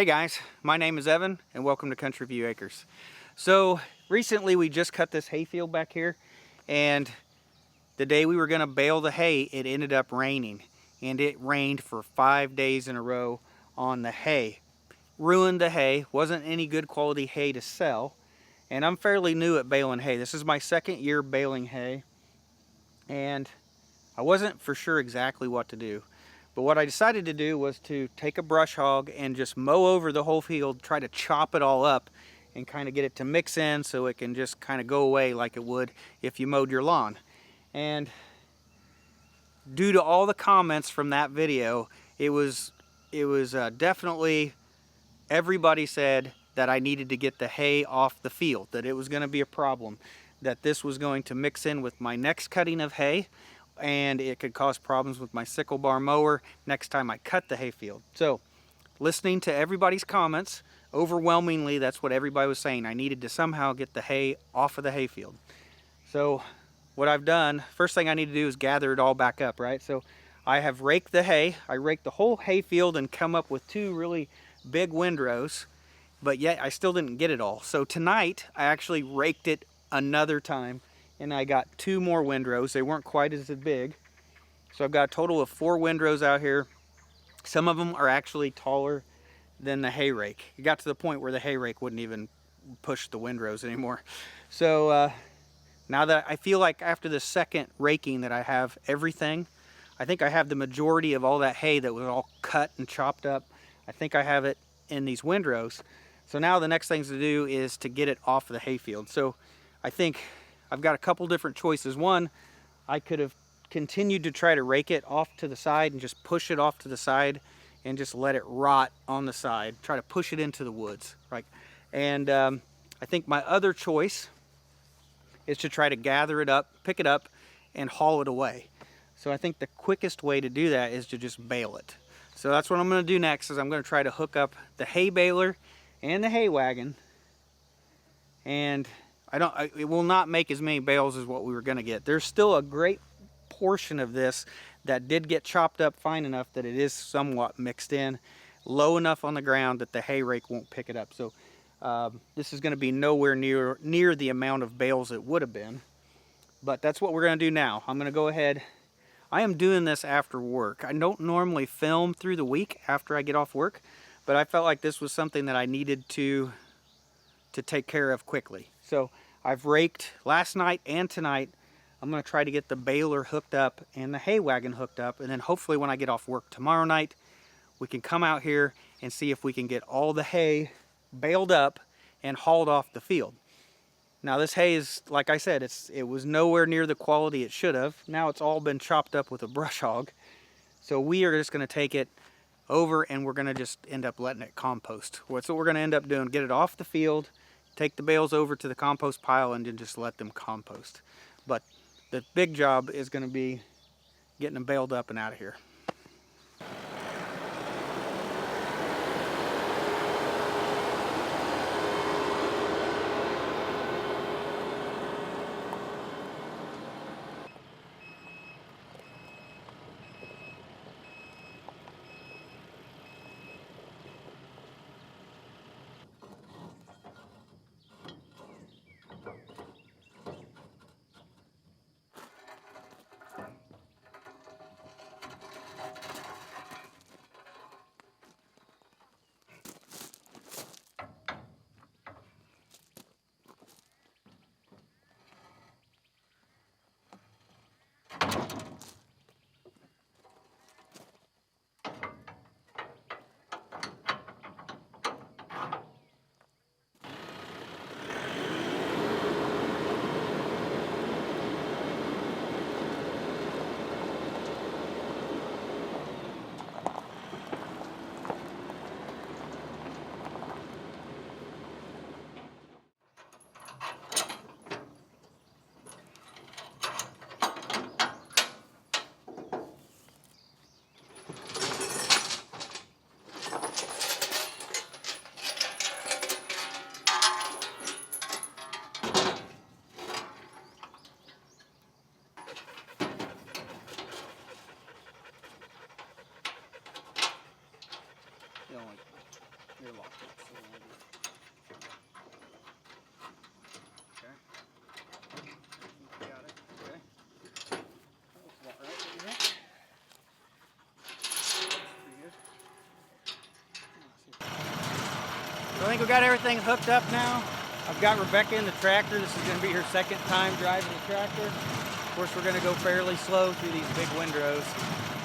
Hey guys, my name is Evan and welcome to Country View Acres. So recently we just cut this hayfield back here, and the day we were going to bale the hay, it ended up raining, and it rained for 5 days in a row on the hay. Ruined the hay, wasn't any good quality hay to sell, and I'm fairly new at baling hay. This is my second year baling hay, and I wasn't for sure exactly what to do. But what I decided to do was to take a brush hog and just mow over the whole field, try to chop it all up and kind of get it to mix in so it can just kind of go away like it would if you mowed your lawn. And due to all the comments from that video, it was definitely, everybody said that I needed to get the hay off the field, that it was going to be a problem, that this was going to mix in with my next cutting of hay, and it could cause problems with my sickle bar mower next time I cut the hayfield. So, listening to everybody's comments, overwhelmingly that's what everybody was saying. I needed to somehow get the hay off of the hayfield. So, what I've done, first thing I need to do is gather it all back up, right? So, I have raked the hay. I raked the whole hayfield and come up with two really big windrows, but yet I still didn't get it all. So tonight, I actually raked it another time, and I got two more windrows. They weren't quite as big. So I've got a total of 4 windrows out here. Some of them are actually taller than the hay rake. It got to the point where the hay rake wouldn't even push the windrows anymore. So now that I feel like after the second raking that I have everything, I think I have the majority of all that hay that was all cut and chopped up. I think I have it in these windrows. So now the next thing to do is to get it off of the hayfield. So I think I've got a couple different choices. One, I could have continued to try to rake it off to the side and just push it off to the side and just let it rot on the side. Try to push it into the woods, right? And I think my other choice is to try to gather it up, pick it up, and haul it away. So I think the quickest way to do that is to just bale it. So that's what I'm going to do next, is I'm going to try to hook up the hay baler and the hay wagon. And it will not make as many bales as what we were going to get. There's still a great portion of this that did get chopped up fine enough that it is somewhat mixed in, low enough on the ground that the hay rake won't pick it up. So this is going to be nowhere near the amount of bales it would have been. But that's what we're going to do now. I'm going to go ahead. I am doing this after work. I don't normally film through the week after I get off work, but I felt like this was something that I needed to take care of quickly. So I've raked last night and tonight. I'm going to try to get the baler hooked up and the hay wagon hooked up, and then hopefully when I get off work tomorrow night, we can come out here and see if we can get all the hay baled up and hauled off the field. Now this hay is, like I said, it was nowhere near the quality it should have. Now it's all been chopped up with a brush hog. So we are just going to take it over and we're going to just end up letting it compost. That's what we're going to end up doing. Get it off the field, take the bales over to the compost pile, and then just let them compost. But the big job is going to be getting them baled up and out of here. your lock nuts. So okay. Got it. Okay. That's about right. What do you think? That's pretty good. So I think we got everything hooked up now. I've got Rebecca in the tractor. This is going to be her second time driving the tractor. Of course, we're going to go fairly slow through these big windrows,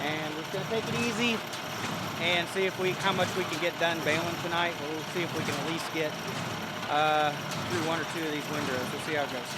and we're just going to take it easy and see how much we can get done baling tonight. We'll see if we can at least get through one or two of these windrows. We'll see how it goes.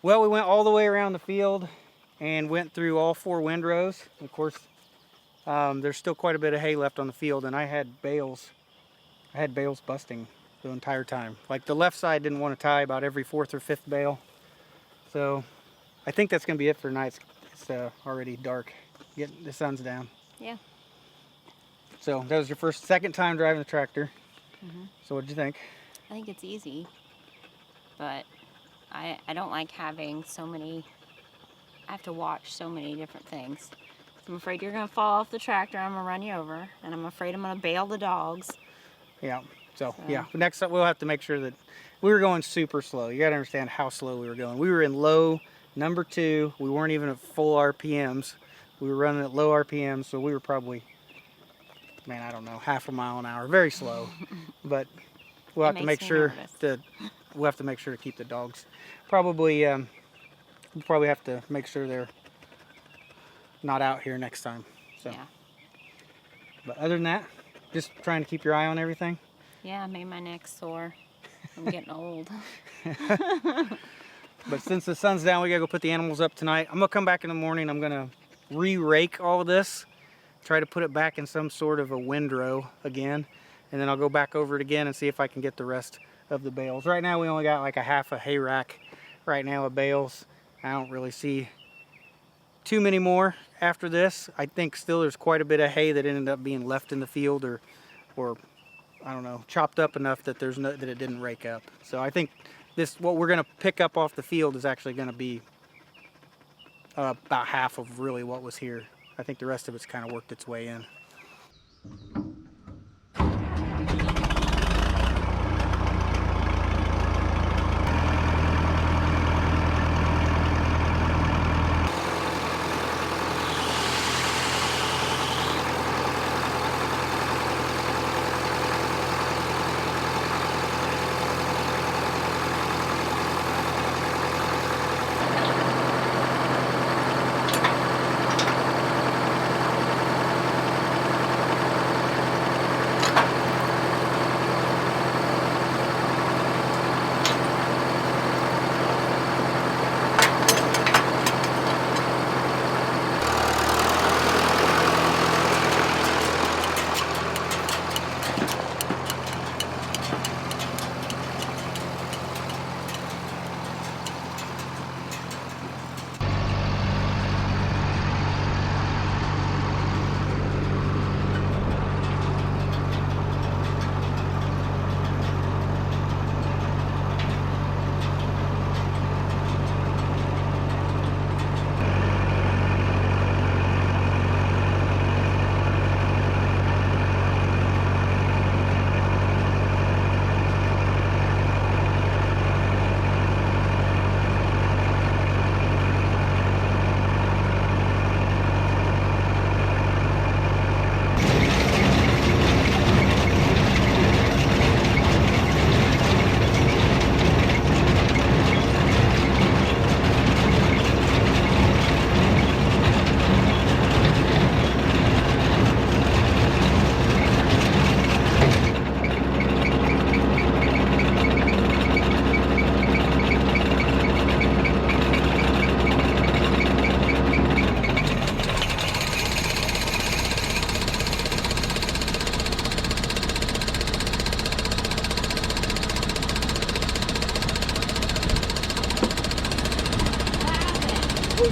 Well, we went all the way around the field and went through all 4 windrows. Of course, there's still quite a bit of hay left on the field, and I had bales busting the entire time. Like the left side didn't want to tie about every 4th or 5th bale. So I think that's going to be it for tonight. It's already dark. The sun's down. Yeah. So that was your second time driving the tractor. Mm-hmm. So what did you think? I think it's easy, but I don't like having I have to watch so many different things. I'm afraid you're going to fall off the tractor, I'm going to run you over, and I'm afraid I'm going to bail the dogs. Yeah, so yeah, next up we'll have to make sure that we were going super slow. You got to understand how slow we were going. We were in low number 2. We weren't even at full RPMs. We were running at low RPMs, so we were probably, man, I don't know, half a mile an hour. Very slow, but we'll have to make sure to keep the dogs. Probably, we'll probably have to make sure they're not out here next time. So. Yeah. But other than that, just trying to keep your eye on everything. Yeah, made my neck sore. I'm getting old. But since the sun's down, we gotta go put the animals up tonight. I'm gonna come back in the morning. I'm gonna re-rake all of this, try to put it back in some sort of a windrow again, and then I'll go back over it again and see if I can get the rest of the bales. Right now we only got like a half a hay rack right now of bales. I don't really see too many more after this. I think still there's quite a bit of hay that ended up being left in the field or I don't know, chopped up enough that that it didn't rake up. So I think what we're gonna pick up off the field is actually gonna be about half of really what was here. I think the rest of it's kind of worked its way in.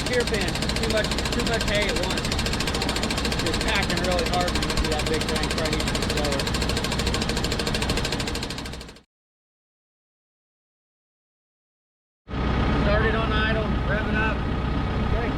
Gear pin, too much hay at once. It's packing really hard when you do that big thing, try to eat it slower. Started on idle, revving up. Okay.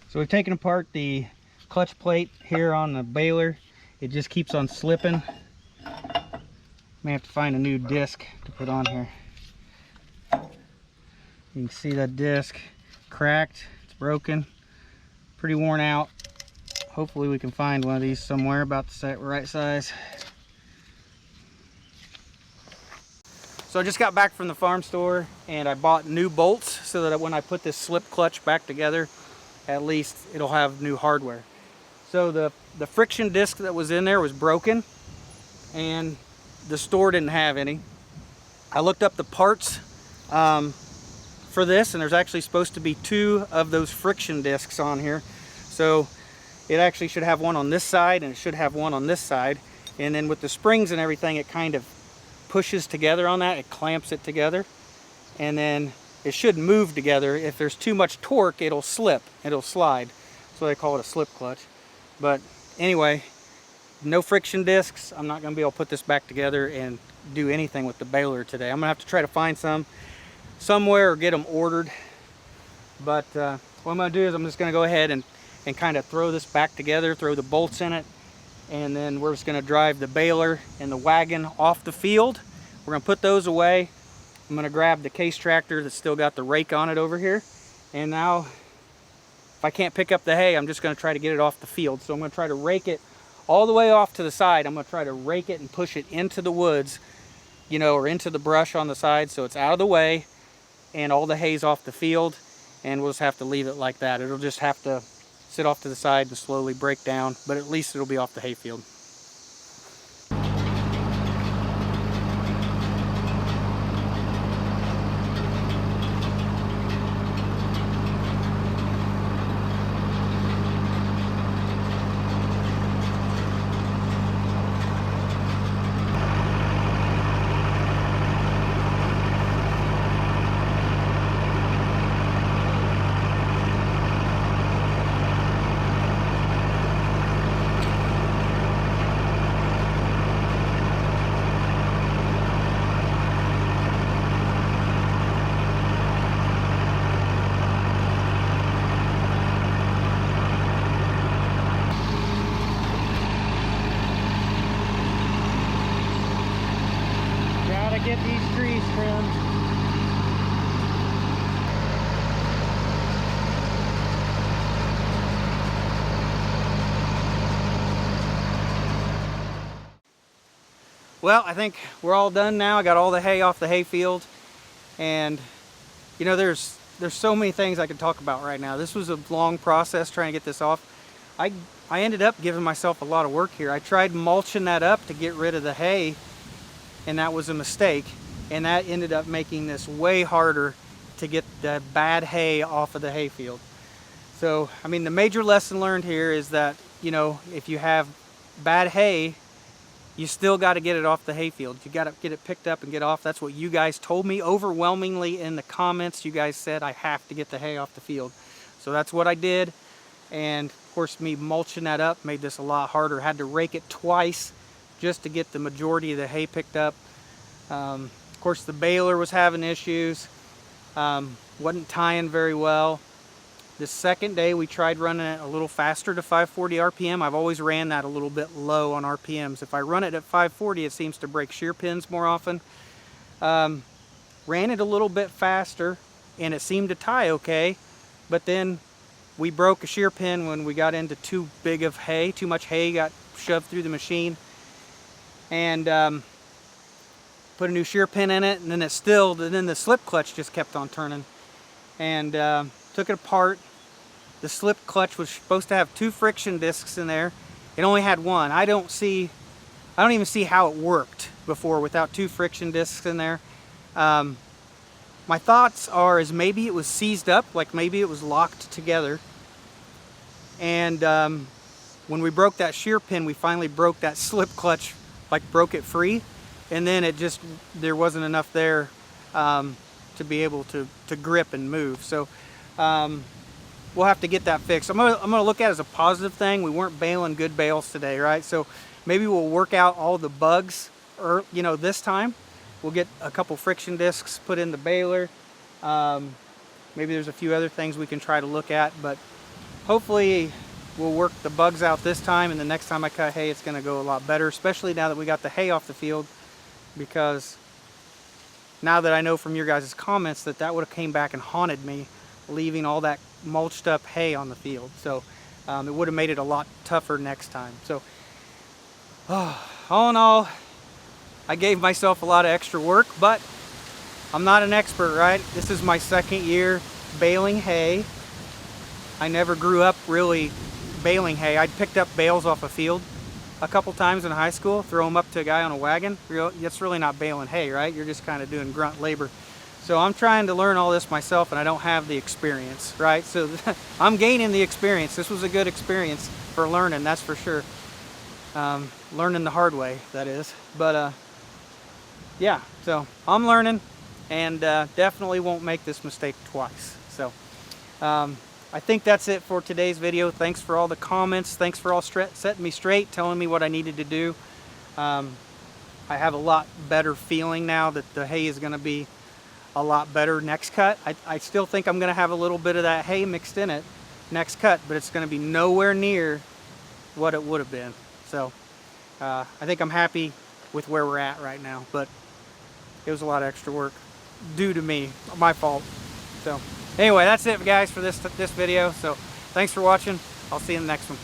So we've taken apart the clutch plate here on the baler. It just keeps on slipping. May have to find a new disc to put on here. You can see that disc cracked, it's broken, pretty worn out. Hopefully we can find one of these somewhere about the right size. So I just got back from the farm store and I bought new bolts so that when I put this slip clutch back together, at least it'll have new hardware. So the friction disc that was in there was broken and the store didn't have any. I looked up the parts for this and there's actually supposed to be 2 of those friction discs on here. So it actually should have one on this side and it should have one on this side. And then with the springs and everything, it kind of pushes together on that, it clamps it together. And then it should move together. If there's too much torque, it'll slip, it'll slide. So they call it a slip clutch. But anyway, no friction discs. I'm not gonna be able to put this back together and do anything with the baler today. I'm gonna have to try to find some somewhere or get them ordered. But what I'm gonna do is I'm just gonna go ahead and kind of throw this back together, throw the bolts in it, and then we're just gonna drive the baler and the wagon off the field. We're gonna put those away. I'm gonna grab the case tractor that's still got the rake on it over here. And now, if I can't pick up the hay, I'm just gonna try to get it off the field. So I'm gonna try to rake it all the way off to the side. I'm gonna try to rake it and push it into the woods, you know, or into the brush on the side so it's out of the way and all the hay's off the field. And we'll just have to leave it like that. It'll just have to sit off to the side to slowly break down, but at least it'll be off the hayfield. Well, I think we're all done now. I got all the hay off the hay field, and you know, there's so many things I could talk about right now. This was a long process trying to get this off. I ended up giving myself a lot of work here. I tried mulching that up to get rid of the hay, and that was a mistake, and that ended up making this way harder to get the bad hay off of the hay field. So, I mean, the major lesson learned here is that, you know, if you have bad hay, you still got to get it off the hay field. You got to get it picked up and get off. That's what you guys told me overwhelmingly in the comments. You guys said I have to get the hay off the field. So that's what I did. And of course, me mulching that up made this a lot harder. Had to rake it twice just to get the majority of the hay picked up. Of course, the baler was having issues. Wasn't tying very well. The second day we tried running it a little faster to 540 RPM. I've always ran that a little bit low on RPMs. If I run it at 540, it seems to break shear pins more often. Ran it a little bit faster and it seemed to tie okay, but then we broke a shear pin when we got into too big of hay. Too much hay got shoved through the machine, and put a new shear pin in it, and then then the slip clutch just kept on turning, and took it apart. The slip clutch was supposed to have 2 friction discs in there. It only had 1. I don't even see how it worked before without 2 friction discs in there. My thoughts are is maybe it was seized up, like maybe it was locked together. And when we broke that shear pin, we finally broke that slip clutch, like broke it free. And then there wasn't enough there to be able to grip and move. So we'll have to get that fixed. I'm gonna look at it as a positive thing. We weren't baling good bales today, right? So maybe we'll work out all the bugs, you know, this time. We'll get a couple friction discs put in the baler. Maybe there's a few other things we can try to look at, but hopefully we'll work the bugs out this time, and the next time I cut hay, it's gonna go a lot better, especially now that we got the hay off the field, because now that I know from your guys' comments that would have came back and haunted me, leaving all that mulched up hay on the field. So it would have made it a lot tougher next time. So all in all, I gave myself a lot of extra work, but I'm not an expert, right? This is my second year baling hay. I never grew up really baling hay. I'd picked up bales off a field a couple times in high school, throw them up to a guy on a wagon. That's really not baling hay, right? You're just kind of doing grunt labor. So I'm trying to learn all this myself, and I don't have the experience, right? So I'm gaining the experience. This was a good experience for learning, that's for sure. Learning the hard way, that is. But yeah, so I'm learning, and definitely won't make this mistake twice. So I think that's it for today's video. Thanks for all the comments. Thanks for all setting me straight, telling me what I needed to do. I have a lot better feeling now that the hay is going to be a lot better next cut. I still think I'm going to have a little bit of that hay mixed in it next cut, but it's going to be nowhere near what it would have been. So I think I'm happy with where we're at right now, but it was a lot of extra work due to me, my fault. So anyway, that's it, guys, for this video. So thanks for watching. I'll see you in the next one.